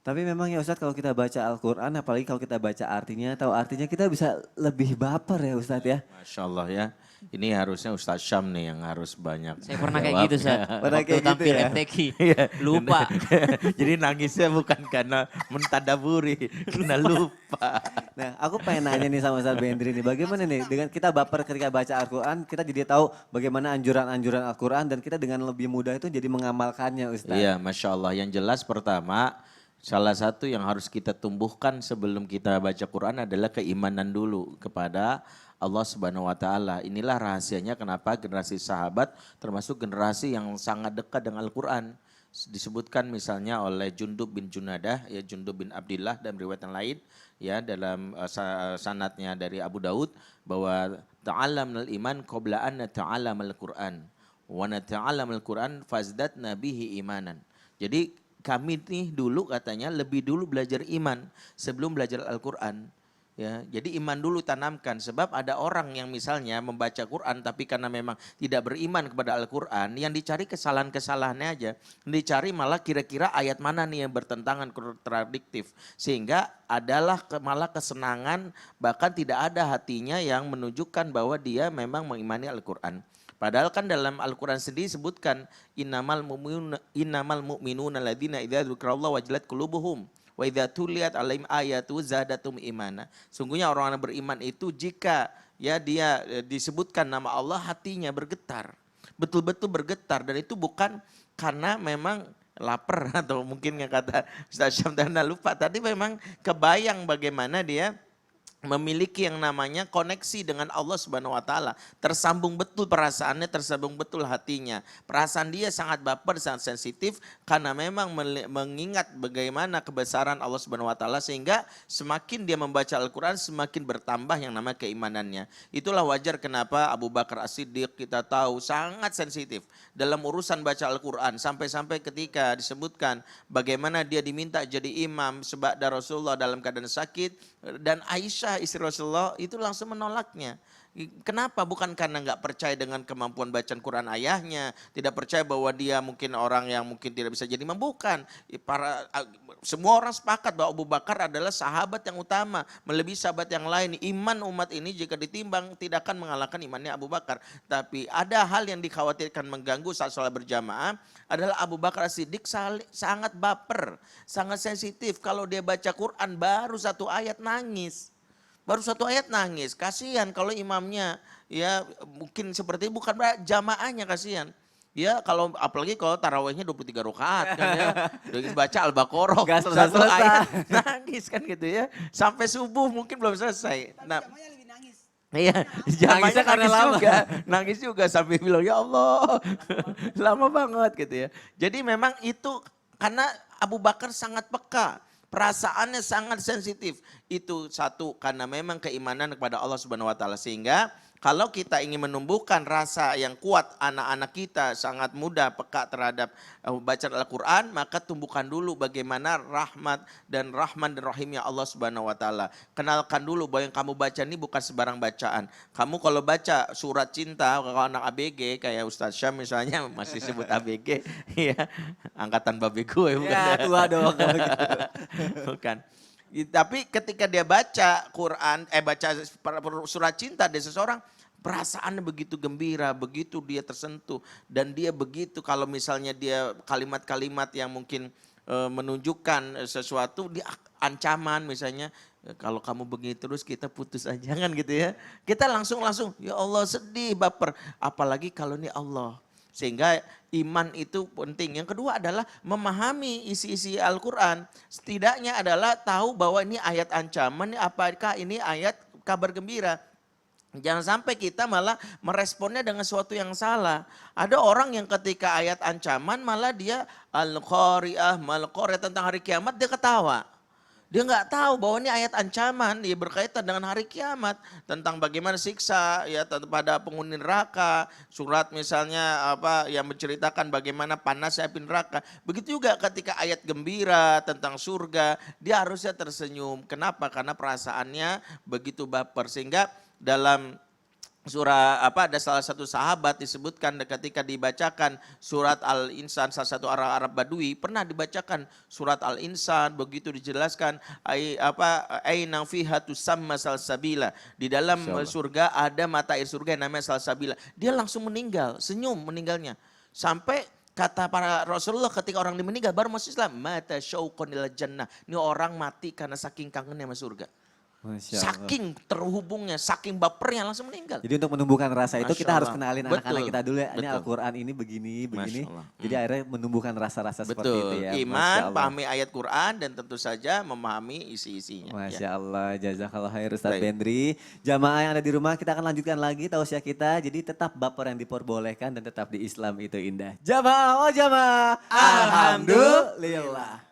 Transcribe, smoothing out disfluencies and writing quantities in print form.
Tapi memang ya Ustadz kalau kita baca Al-Quran, apalagi kalau kita baca artinya, tahu artinya kita bisa lebih baper ya Ustadz ya. Masya Allah ya. Ini harusnya Ustadz Syam nih yang harus banyak Saya pernah kayak gitu, jawabnya. Sat. Pernah Waktu kayak gitu tampil ya? FTQ. Iya. Lupa. Jadi nangisnya bukan karena mentadaburi, karena lupa. Nah aku pengen nanya nih sama Ustadz Bendri nih, bagaimana nih dengan kita baper ketika baca Al-Quran, kita jadi tahu bagaimana anjuran-anjuran Al-Quran dan kita dengan lebih mudah itu jadi mengamalkannya Ustadz. Iya, Masya Allah. Yang jelas pertama, salah satu yang harus kita tumbuhkan sebelum kita baca Quran adalah keimanan dulu kepada Allah Subhanahu wa taala. Inilah rahasianya kenapa generasi sahabat termasuk generasi yang sangat dekat dengan Al-Qur'an. Disebutkan misalnya oleh Jundub bin Junadah, ya Jundub bin Abdillah dan riwayat yang lain ya dalam sanadnya dari Abu Daud bahwa ta'allamnal iman qabla an nata'allamal Qur'an wa nata'allamal Qur'an fazdatna bihi imanan. Jadi kami nih dulu katanya lebih dulu belajar iman sebelum belajar Al-Qur'an. Ya, jadi iman dulu tanamkan sebab ada orang yang misalnya membaca Quran tapi karena memang tidak beriman kepada Al-Quran yang dicari kesalahan-kesalahannya aja. Dicari malah kira-kira ayat mana nih yang bertentangan kontradiktif. Sehingga adalah malah kesenangan bahkan tidak ada hatinya yang menunjukkan bahwa dia memang mengimani Al-Quran. Padahal kan dalam Al-Quran sendiri disebutkan innamal mu'minuna alladzina idza dzikrallahu wajilat qulubuhum. Wa idza tuliyat alaihim ayatu zadatum imana. Sungguhnya orang-orang beriman itu jika ya dia disebutkan nama Allah hatinya bergetar. Betul-betul bergetar dan itu bukan karena memang lapar atau mungkin yang kata Ustaz Syam tadi lupa tadi memang kebayang bagaimana dia memiliki yang namanya koneksi dengan Allah Subhanahu wa taala. Tersambung betul perasaannya, tersambung betul hatinya. Perasaan dia sangat baper, sangat sensitif karena memang mengingat bagaimana kebesaran Allah Subhanahu wa taala sehingga semakin dia membaca Al-Qur'an semakin bertambah yang namanya keimanannya. Itulah wajar kenapa Abu Bakar As-Siddiq kita tahu sangat sensitif dalam urusan baca Al-Qur'an sampai-sampai ketika disebutkan bagaimana dia diminta jadi imam sebab Rasulullah dalam keadaan sakit dan Aisyah istri Rasulullah itu langsung menolaknya. Kenapa? Bukan karena nggak percaya dengan kemampuan bacaan Quran ayahnya, tidak percaya bahwa dia mungkin orang yang mungkin tidak bisa jadi imam, bukan. Semua orang sepakat bahwa Abu Bakar adalah sahabat yang utama, melebihi sahabat yang lain. Iman umat ini jika ditimbang tidak akan mengalahkan imannya Abu Bakar. Tapi ada hal yang dikhawatirkan mengganggu saat sholat berjamaah adalah Abu Bakar As-Siddiq sangat baper, sangat sensitif. Kalau dia baca Quran baru satu ayat nangis. Baru satu ayat nangis, kasihan kalau imamnya ya mungkin seperti bukan jamaahnya kasihan. Ya kalau apalagi kalau tarawihnya 23 rakaat kan ya. Baca Al-Baqarah Gak satu selesai-selesai. ayat nangis kan gitu ya. Sampai subuh mungkin belum selesai. Nah, Jamanya lebih nangis. iya, Nangisnya jamanya karena nangis lama. juga. Nangis juga sampai bilang ya Allah lama banget gitu ya. Jadi memang itu karena Abu Bakar sangat peka. Perasaannya sangat sensitif. Itu satu karena memang keimanan kepada Allah Subhanahu wa taala sehingga kalau kita ingin menumbuhkan rasa yang kuat anak-anak kita sangat mudah peka terhadap bacaan Al-Quran maka tumbuhkan dulu bagaimana rahmat dan rahman dan rahimnya Allah Subhanahu wa taala. Kenalkan dulu bahwa yang kamu baca ini bukan sebarang bacaan. Kamu kalau baca surat cinta kalau anak ABG kayak Ustaz Syam misalnya masih sebut ABG ya angkatan babi gue bukan. Ya tua dong kalau gitu. Bukan. Tapi ketika dia baca Quran, baca surat cinta dari seseorang, perasaannya begitu gembira, begitu dia tersentuh. Dan dia begitu kalau misalnya dia kalimat-kalimat yang mungkin menunjukkan sesuatu, dia ancaman misalnya, kalau kamu begini terus kita putus aja kan gitu ya. Kita langsung, ya Allah sedih, baper. Apalagi kalau ini Allah. Sehingga iman itu penting. Yang kedua adalah memahami isi-isi Al-Quran. Setidaknya adalah tahu bahwa ini ayat ancaman, apakah ini ayat kabar gembira. Jangan sampai kita malah meresponnya dengan sesuatu yang salah. Ada orang yang ketika ayat ancaman malah dia Al-Qari'ah, Mal-Qari'ah tentang hari kiamat dia ketawa. Dia nggak tahu bahwa ini ayat ancaman, dia berkaitan dengan hari kiamat tentang bagaimana siksa ya pada penghuni neraka. Surat misalnya apa yang menceritakan bagaimana panasnya api neraka. Begitu juga ketika ayat gembira tentang surga, dia harusnya tersenyum. Kenapa? Karena perasaannya begitu baper sehingga dalam surah apa, ada salah satu sahabat disebutkan ketika dibacakan surat Al-Insan, salah satu orang Arab Badui pernah dibacakan surat Al-Insan, begitu dijelaskan ainang fiha tusamma salsabila, di dalam surga ada mata air surga yang namanya salsabila. Dia langsung meninggal, senyum meninggalnya. Sampai kata para Rasulullah ketika orang ini meninggal baru masuk Islam, mata syauqan ila jannah. Ini orang mati karena saking kangennya sama surga. Masya Allah. Saking terhubungnya, saking bapernya langsung meninggal. Jadi untuk menumbuhkan rasa itu Masya kita harus Allah. kenalin Betul, anak-anak kita dulu ya. Ini betul. Al-Quran ini begini. Masya Allah. Jadi akhirnya menumbuhkan rasa-rasa seperti itu Betul, ya. Masya iman, Allah. pahami ayat Quran dan tentu saja memahami isi-isinya. Masya Ya. Allah, jazakallah khair Ustaz Baik. Bendri. Jamaah yang ada di rumah kita akan lanjutkan lagi tausiah kita. Jadi tetap baper yang diperbolehkan dan tetap di Islam itu indah. Jamaah, oh jamaah. Alhamdulillah.